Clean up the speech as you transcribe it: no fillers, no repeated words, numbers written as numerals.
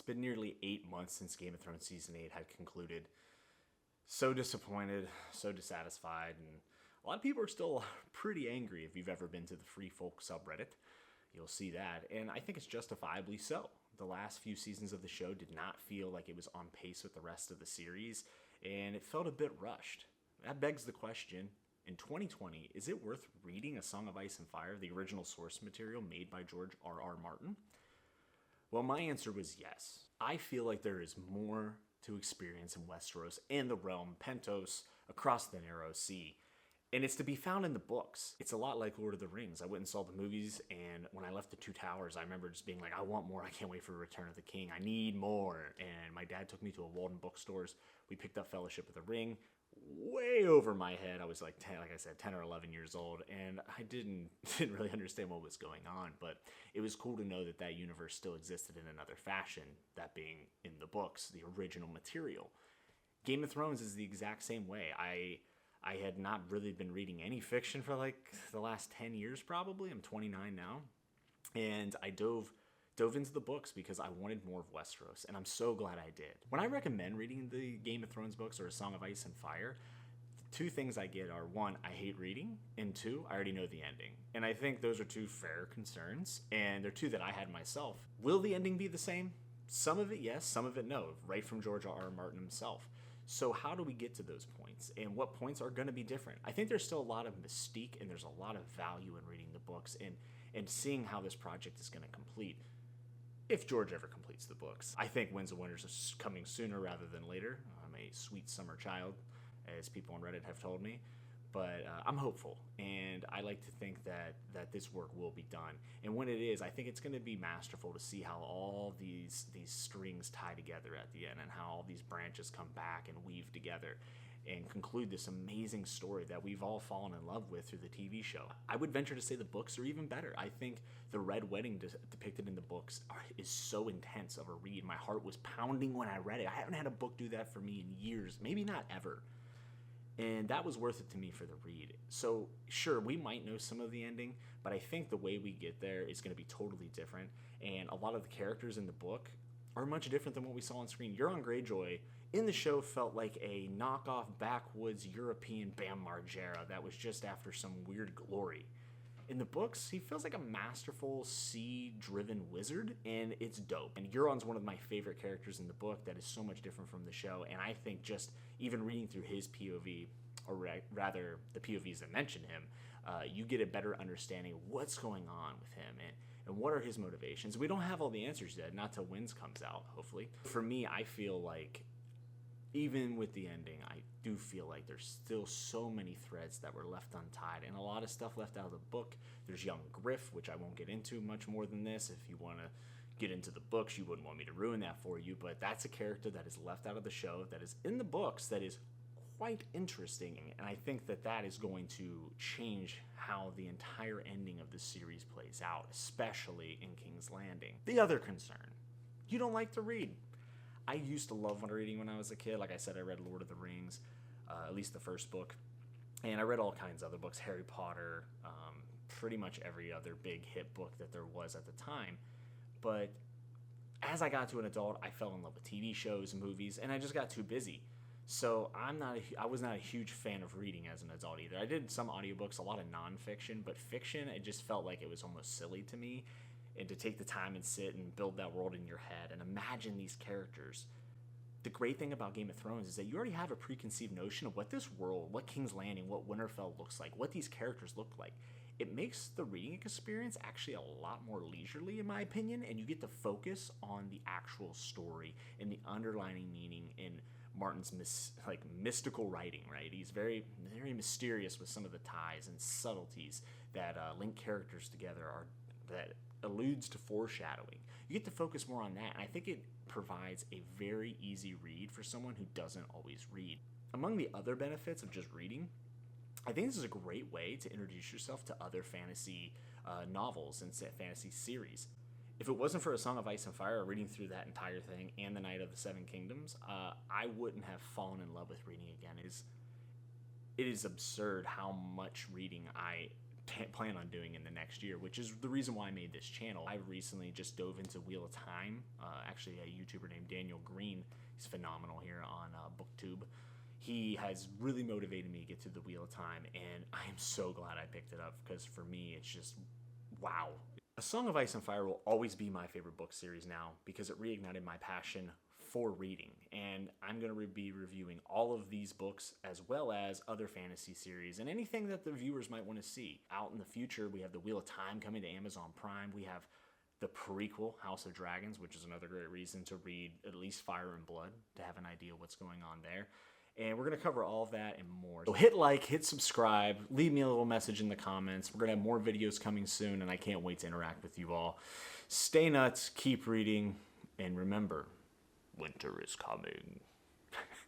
been nearly 8 months since Game of Thrones Season 8 had concluded. So disappointed, so dissatisfied, and a lot of people are still pretty angry. If you've ever been to the Free Folk subreddit, you'll see that, and I think it's justifiably so. The last few seasons of the show did not feel like it was on pace with the rest of the series, and it felt a bit rushed. That begs the question, in 2020, is it worth reading A Song of Ice and Fire, the original source material made by George R.R. Martin? Well, my answer was yes. I feel like there is more to experience in Westeros and the realm Pentos across the Narrow Sea. And it's to be found in the books. It's a lot like Lord of the Rings. I went and saw the movies, and when I left the Two Towers, I remember just being like, I want more. I can't wait for Return of the King. I need more. And my dad took me to a Walden bookstores. We picked up Fellowship of the Ring. Way over my head. I was like 10, like I said, 10 or 11 years old, and I didn't really understand what was going on, but it was cool to know that that universe still existed in another fashion, that being in the books, the original material. Game of Thrones is the exact same way. I had not really been reading any fiction for like the last 10 years probably. I'm 29 now, and I dove into the books because I wanted more of Westeros, and I'm so glad I did. When I recommend reading the Game of Thrones books or A Song of Ice and Fire, two things I get are, one, I hate reading, and two, I already know the ending. And I think those are two fair concerns, and they're two that I had myself. Will the ending be the same? Some of it yes, some of it no, right from George R.R. Martin himself. So how do we get to those points, and what points are going to be different? I think there's still a lot of mystique, and there's a lot of value in reading the books and seeing how this project is going to complete. If George ever completes the books. I think Winds of Winter is coming sooner rather than later. I'm a sweet summer child, as people on Reddit have told me. But I'm hopeful, and I like to think that this work will be done. And when it is, I think it's going to be masterful to see how all these strings tie together at the end, and how all these branches come back and weave together and conclude this amazing story that we've all fallen in love with through the TV show. I would venture to say the books are even better. I think the Red Wedding depicted in the books is so intense of a read. My heart was pounding when I read it. I haven't had a book do that for me in years, maybe not ever. And that was worth it to me for the read. So sure, we might know some of the ending, but I think the way we get there is going to be totally different. And a lot of the characters in the book are much different than what we saw on screen. Euron Greyjoy in the show felt like a knockoff backwoods European Bam Margera that was just after some weird glory. In the books, he feels like a masterful, sea-driven wizard, and it's dope. And Euron's one of my favorite characters in the book that is so much different from the show, and I think just even reading through his POV, or rather the POVs that mention him, you get a better understanding of what's going on with him and what are his motivations. We don't have all the answers yet, not till Winds comes out, hopefully. For me, I feel like even with the ending, I do feel like there's still so many threads that were left untied and a lot of stuff left out of the book. There's young Griff, which I won't get into much more than this. If you want to get into the books, you wouldn't want me to ruin that for you, but that's a character that is left out of the show, that is in the books, that is quite interesting, and I think that is going to change how the entire ending of this series plays out, especially in King's Landing. The other concern, you don't like to read. I used to love reading when I was a kid. Like I said, I read Lord of the Rings, at least the first book. And I read all kinds of other books, Harry Potter, pretty much every other big hit book that there was at the time. But as I got to an adult, I fell in love with TV shows, movies, and I just got too busy. So I was not a huge fan of reading as an adult either. I did some audiobooks, a lot of nonfiction, but fiction, it just felt like it was almost silly to me. And to take the time and sit and build that world in your head and imagine these characters. The great thing about Game of Thrones is that you already have a preconceived notion of what this world, what King's Landing, what Winterfell looks like, what these characters look like. It makes the reading experience actually a lot more leisurely, in my opinion, and you get to focus on the actual story and the underlying meaning in Martin's mystical writing, right? He's very, very mysterious with some of the ties and subtleties that link characters together, that alludes to foreshadowing. You get to focus more on that, and I think it provides a very easy read for someone who doesn't always read. Among the other benefits of just reading, I think this is a great way to introduce yourself to other fantasy novels and fantasy series. If it wasn't for A Song of Ice and Fire, reading through that entire thing and The Night of the Seven Kingdoms, I wouldn't have fallen in love with reading again. It is absurd how much reading I plan on doing in the next year, which is the reason why I made this channel. I recently just dove into Wheel of Time. Actually, a YouTuber named Daniel Green, he's phenomenal here on BookTube. He has really motivated me to get to the Wheel of Time, and I am so glad I picked it up, because for me, it's just wow. A Song of Ice and Fire will always be my favorite book series now, because it reignited my passion for reading, and I'm going to be reviewing all of these books as well as other fantasy series and anything that the viewers might want to see. Out in the future, we have the Wheel of Time coming to Amazon Prime. We have the prequel, House of Dragons, which is another great reason to read at least Fire and Blood to have an idea what's going on there. And we're going to cover all of that and more. So hit like, hit subscribe, leave me a little message in the comments. We're going to have more videos coming soon, and I can't wait to interact with you all. Stay nuts, keep reading, and remember, winter is coming.